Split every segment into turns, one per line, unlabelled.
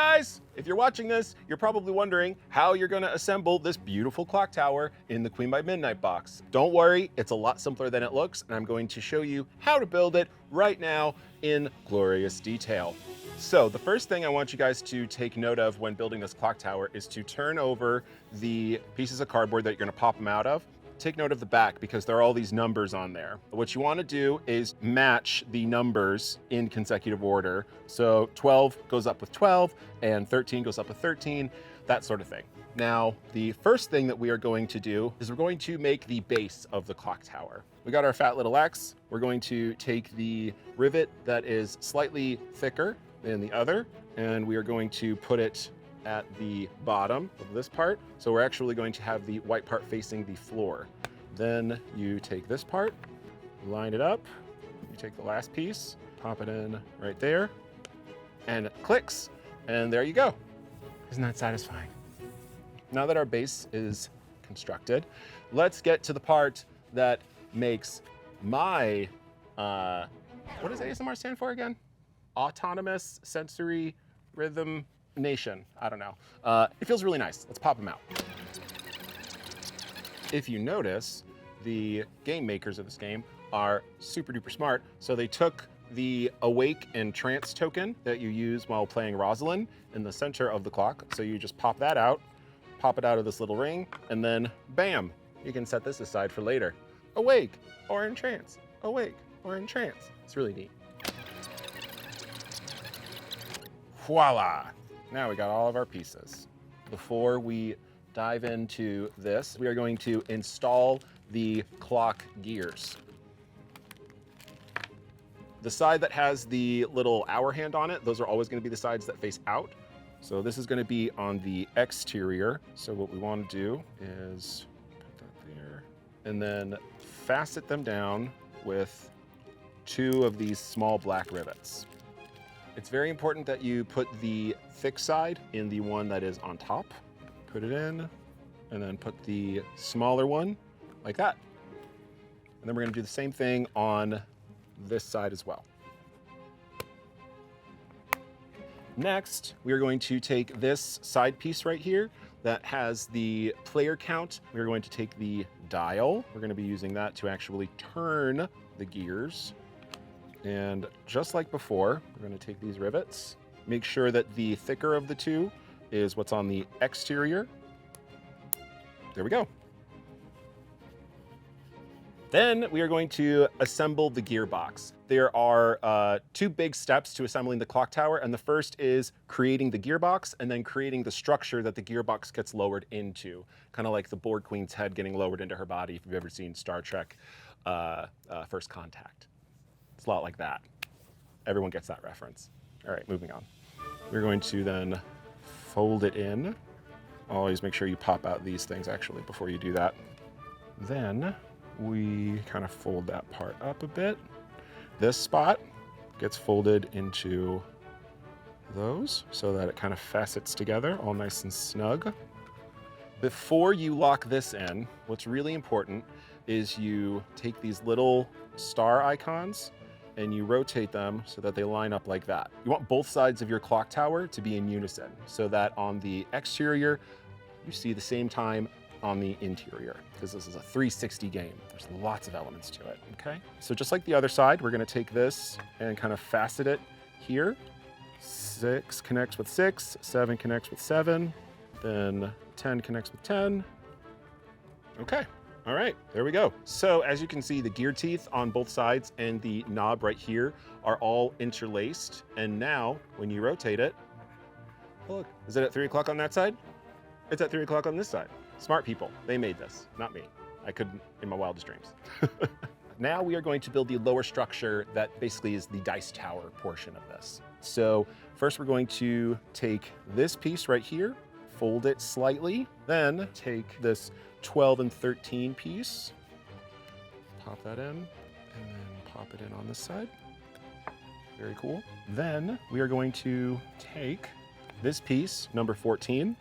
guys! If you're watching this, you're probably wondering how you're gonna assemble this beautiful clock tower in the Queen by Midnight box. Don't worry, it's a lot simpler than it looks, and I'm going to show you how to build it right now in glorious detail. So the first thing I want you guys to take note of when building this clock tower is to turn over the pieces of cardboard that you're gonna pop them out of. Take note of the back because there are all these numbers on there. What you want to do is match the numbers in consecutive order. So 12 goes up with 12 and 13 goes up with 13, that sort of thing. Now, the first thing that we are going to do is we're going to make the base of the clock tower. We got our fat little X. We're going to take the rivet that is slightly thicker than the other, and we are going to put it at the bottom of this part. So we're actually going to have the white part facing the floor. Then you take this part, line it up, you take the last piece, pop it in right there, and it clicks, and there you go. Isn't that satisfying? Now that our base is constructed, let's get to the part that makes my, what does ASMR stand for again? Autonomous Sensory Rhythm Nation. I don't know. It feels really nice. Let's pop them out. If you notice, the game makers of this game are super duper smart. So they took the awake and trance token that you use while playing Rosalind in the center of the clock. So you just pop that out, pop it out of this little ring, and then bam, you can set this aside for later. Awake or in trance, awake or in trance. It's really neat. Voila. Now we got all of our pieces. Before we dive into this, we are going to install the clock gears. The side that has the little hour hand on it, those are always going to be the sides that face out. So this is going to be on the exterior. So what we want to do is put that there and then fasten them down with 2 of these small black rivets. It's very important that you put the thick side in the one that is on top. Put it in, and then put the smaller one like that. And then we're gonna do the same thing on this side as well. Next, we are going to take this side piece right here that has the player count. We're going to take the dial. We're gonna be using that to actually turn the gears. And just like before, we're going to take these rivets, make sure that the thicker of the 2 is what's on the exterior. There we go. Then we are going to assemble the gearbox. There are 2 big steps to assembling the clock tower, and the first is creating the gearbox and then creating the structure that the gearbox gets lowered into, kind of like the Borg Queen's head getting lowered into her body if you've ever seen Star Trek First Contact. It's a lot like that. Everyone gets that reference. All right, moving on. We're going to then fold it in. Always make sure you pop out these things actually before you do that. Then we kind of fold that part up a bit. This spot gets folded into those so that it kind of facets together, all nice and snug. Before you lock this in, what's really important is you take these little star icons and you rotate them so that they line up like that. You want both sides of your clock tower to be in unison so that on the exterior, you see the same time on the interior, because this is a 360 game. There's lots of elements to it, okay? So just like the other side, we're gonna take this and kind of facet it here. 6 connects with 6, 7 connects with 7, then 10 connects with 10. Okay. All right, there we go. So as you can see, the gear teeth on both sides and the knob right here are all interlaced. And now when you rotate it, oh, look, is it at 3 o'clock on that side? It's at 3 o'clock on this side. Smart people, they made this, not me. I couldn't in my wildest dreams. Now we are going to build the lower structure that basically is the dice tower portion of this. So first we're going to take this piece right here, fold it slightly, then take this 12 and 13 piece, pop that in, and then pop it in on this side. Very cool. Then we are going to take this piece, number 14,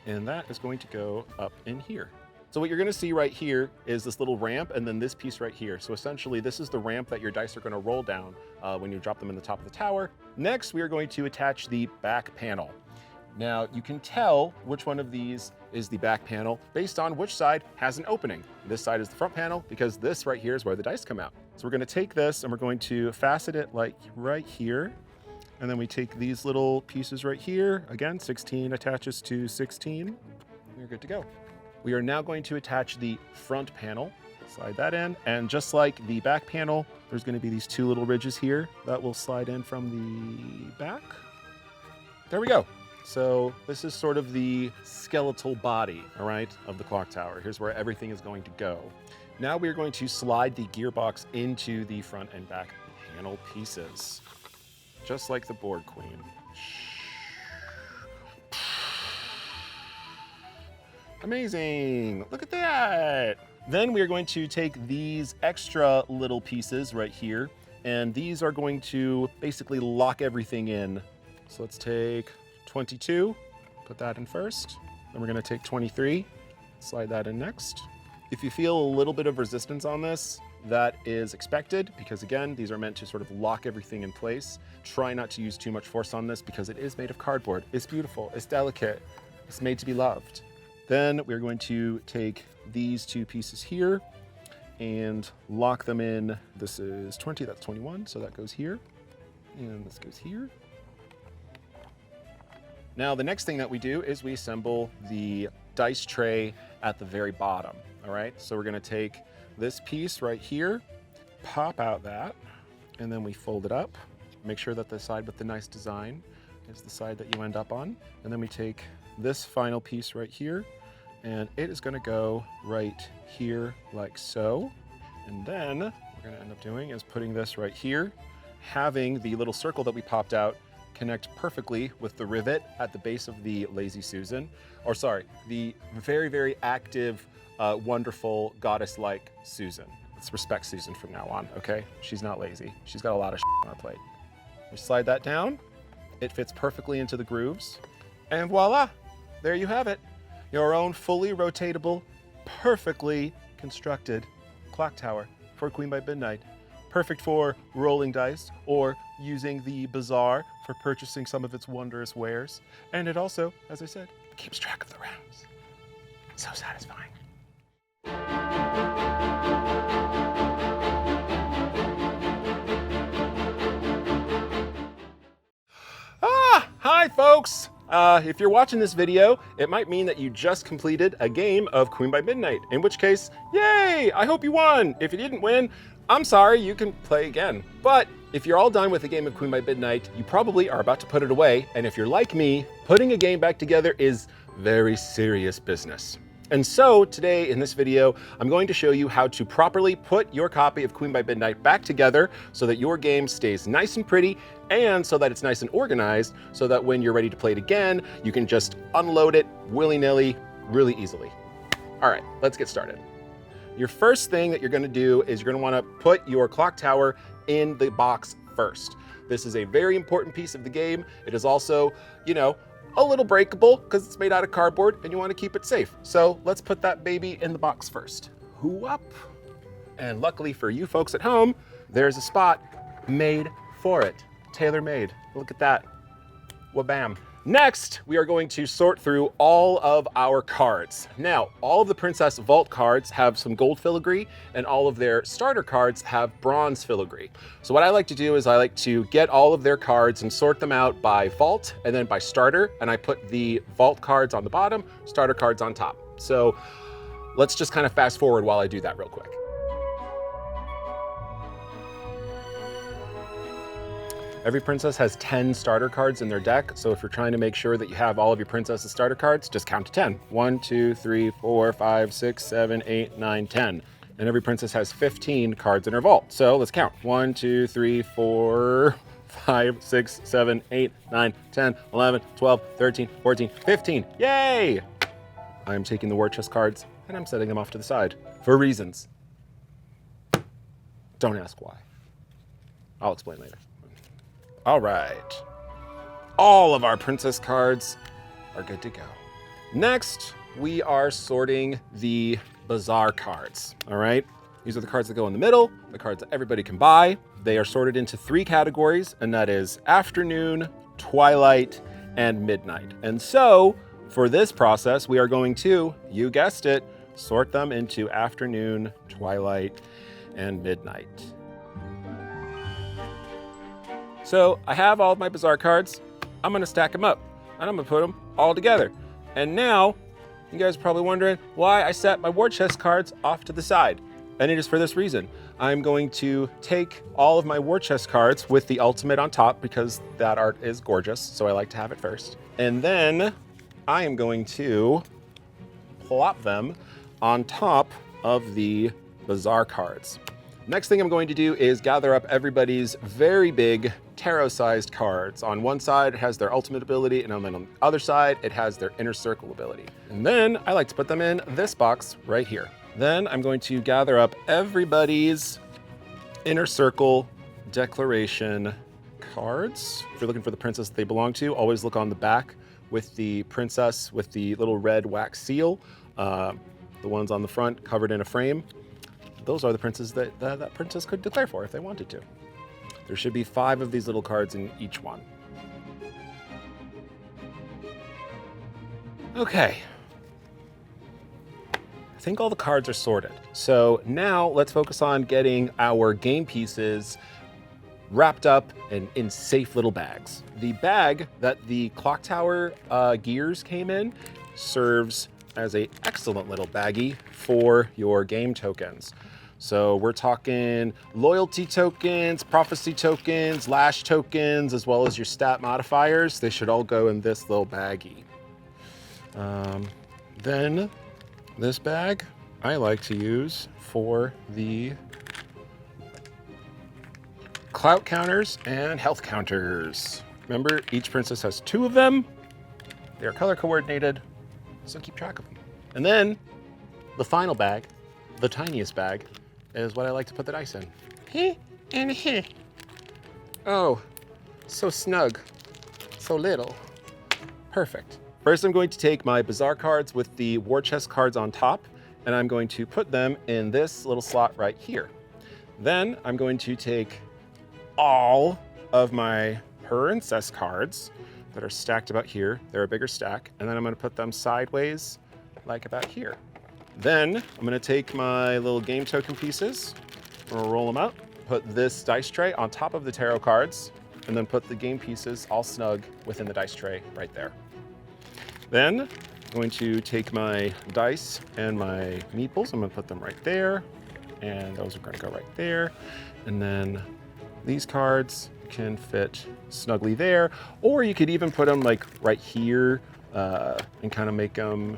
and that is going to go up in here. So what you're gonna see right here is this little ramp and then this piece right here. So essentially this is the ramp that your dice are gonna roll down when you drop them in the top of the tower. Next, we are going to attach the back panel. Now you can tell which one of these is the back panel based on which side has an opening. This side is the front panel because this right here is where the dice come out. So we're gonna take this and we're going to facet it like right here. And then we take these little pieces right here. Again, 16 attaches to 16. We're good to go. We are now going to attach the front panel. Slide that in. And just like the back panel, there's gonna be these two little ridges here that will slide in from the back. There we go. So this is sort of the skeletal body, all right, of the clock tower. Here's where everything is going to go. Now we're going to slide the gearbox into the front and back panel pieces, just like the board queen. Amazing, look at that. Then we are going to take these extra little pieces right here, and these are going to basically lock everything in. So let's take 22, put that in first. Then we're gonna take 23, slide that in next. If you feel a little bit of resistance on this, that is expected because again, these are meant to sort of lock everything in place. Try not to use too much force on this because it is made of cardboard. It's beautiful, it's delicate, it's made to be loved. Then we're going to take these two pieces here and lock them in. This is 20, that's 21, so that goes here. And this goes here. Now, the next thing that we do is we assemble the dice tray at the very bottom, all right? So we're gonna take this piece right here, pop out that, and then we fold it up. Make sure that the side with the nice design is the side that you end up on. And then we take this final piece right here, and it is gonna go right here like so. And then what we're gonna end up doing is putting this right here, having the little circle that we popped out connect perfectly with the rivet at the base of the Lazy Susan, or sorry, the very, very active, wonderful goddess-like Susan. Let's respect Susan from now on, okay? She's not lazy. She's got a lot of on her plate. We slide that down. It fits perfectly into the grooves. And voila, there you have it. Your own fully rotatable, perfectly constructed clock tower for Queen by Midnight. Perfect for rolling dice or using the bazaar for purchasing some of its wondrous wares. And it also, as I said, keeps track of the rounds. So satisfying. Hi folks! If you're watching this video, it might mean that you just completed a game of Queen by Midnight, in which case, yay! I hope you won! If you didn't win, I'm sorry, you can play again. But if you're all done with a game of Queen by Midnight, you probably are about to put it away, and if you're like me, putting a game back together is very serious business. And so today in this video, I'm going to show you how to properly put your copy of Queen by Midnight back together so that your game stays nice and pretty and so that it's nice and organized so that when you're ready to play it again, you can just unload it willy-nilly really easily. All right, let's get started. Your first thing that you're gonna do is you're gonna wanna put your clock tower in the box first. This is a very important piece of the game. It is also, you know, a little breakable because it's made out of cardboard and you want to keep it safe. So let's put that baby in the box first. Hoo up. And luckily for you folks at home, there's a spot made for it. Tailor-made. Look at that. Wabam. Next, we are going to sort through all of our cards. Now, all of the Princess Vault cards have some gold filigree and all of their starter cards have bronze filigree. So what I like to do is I like to get all of their cards and sort them out by vault and then by starter, and I put the vault cards on the bottom, starter cards on top. So let's just kind of fast forward while I do that real quick. Every princess has 10 starter cards in their deck, so if you're trying to make sure that you have all of your princess's starter cards, just count to 10. 1, 2, 3, 4, 5, 6, 7, 8, 9, 10. And every princess has 15 cards in her vault. So let's count. 1, 2, 3, 4, 5, 6, 7, 8, 9, 10, 11, 12, 13, 14, 15. Yay! I'm taking the war chest cards and I'm setting them off to the side for reasons. Don't ask why. I'll explain later. All right, all of our princess cards are good to go. Next, we are sorting the bazaar cards, all right? These are the cards that go in the middle, the cards that everybody can buy. They are sorted into 3 categories, and that is afternoon, twilight, and midnight. And so for this process, we are going to, you guessed it, sort them into afternoon, twilight, and midnight. So I have all of my Bazaar cards. I'm gonna stack them up and I'm gonna put them all together. And now, you guys are probably wondering why I set my war chest cards off to the side. And it is for this reason. I'm going to take all of my war chest cards with the ultimate on top because that art is gorgeous, so I like to have it first. And then I am going to plop them on top of the Bazaar cards. Next thing I'm going to do is gather up everybody's very big tarot-sized cards. On one side, it has their ultimate ability, and then on the other side, it has their inner circle ability. And then I like to put them in this box right here. Then I'm going to gather up everybody's inner circle declaration cards. If you're looking for the princess that they belong to, always look on the back with the princess with the little red wax seal. The ones on the front covered in a frame. Those are the princes that princess could declare for if they wanted to. There should be 5 of these little cards in each one. Okay. I think all the cards are sorted. So now let's focus on getting our game pieces wrapped up and in safe little bags. The bag that the Clocktower gears came in serves as an excellent little baggie for your game tokens. So we're talking loyalty tokens, prophecy tokens, lash tokens, as well as your stat modifiers. They should all go in this little baggie. Then this bag I like to use for the clout counters and health counters. Remember, each princess has 2 of them. They are color coordinated, so keep track of them. And then the final bag, the tiniest bag, is what I like to put the dice in. Heh and heh. Oh, so snug, so little. Perfect. First, I'm going to take my Bazaar cards with the war chest cards on top, and I'm going to put them in this little slot right here. Then I'm going to take all of my princess cards that are stacked about here. They're a bigger stack, and then I'm going to put them sideways like about here. Then I'm going to take my little game token pieces, I'm going to roll them out, put this dice tray on top of the tarot cards, and then put the game pieces all snug within the dice tray right there. Then I'm going to take my dice and my meeples. I'm going to put them right there, and those are going to go right there. And then these cards can fit snugly there, or you could even put them like right here and kind of make them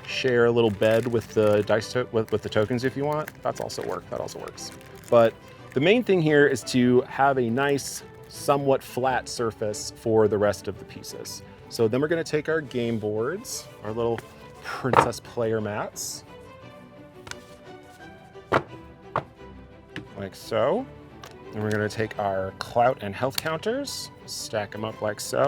share a little bed with the dice with the tokens if you want. That also works. But the main thing here is to have a nice, somewhat flat surface for the rest of the pieces. So then we're going to take our game boards, our little princess player mats, like so. And we're going to take our clout and health counters, stack them up like so.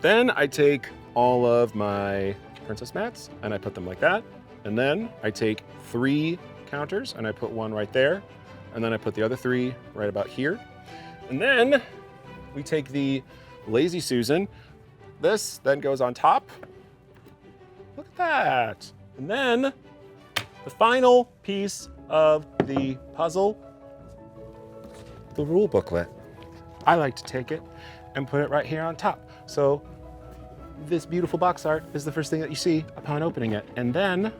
Then I take all of my princess mats and I put them like that. And then I take 3 counters and I put one right there. And then I put the other 3 right about here. And then we take the Lazy Susan. This then goes on top. Look at that. And then the final piece of the puzzle, the rule booklet. I like to take it and put it right here on top. So this beautiful box art is the first thing that you see upon opening it. And then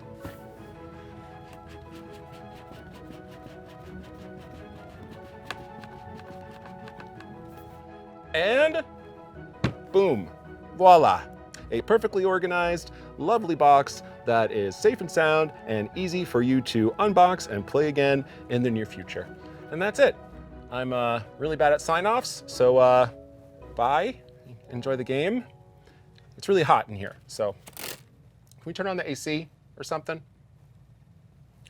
boom, voila. A perfectly organized, lovely box that is safe and sound and easy for you to unbox and play again in the near future. And that's it. I'm really bad at sign-offs, so bye, enjoy the game. It's really hot in here, so can we turn on the AC or something?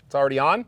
It's already on?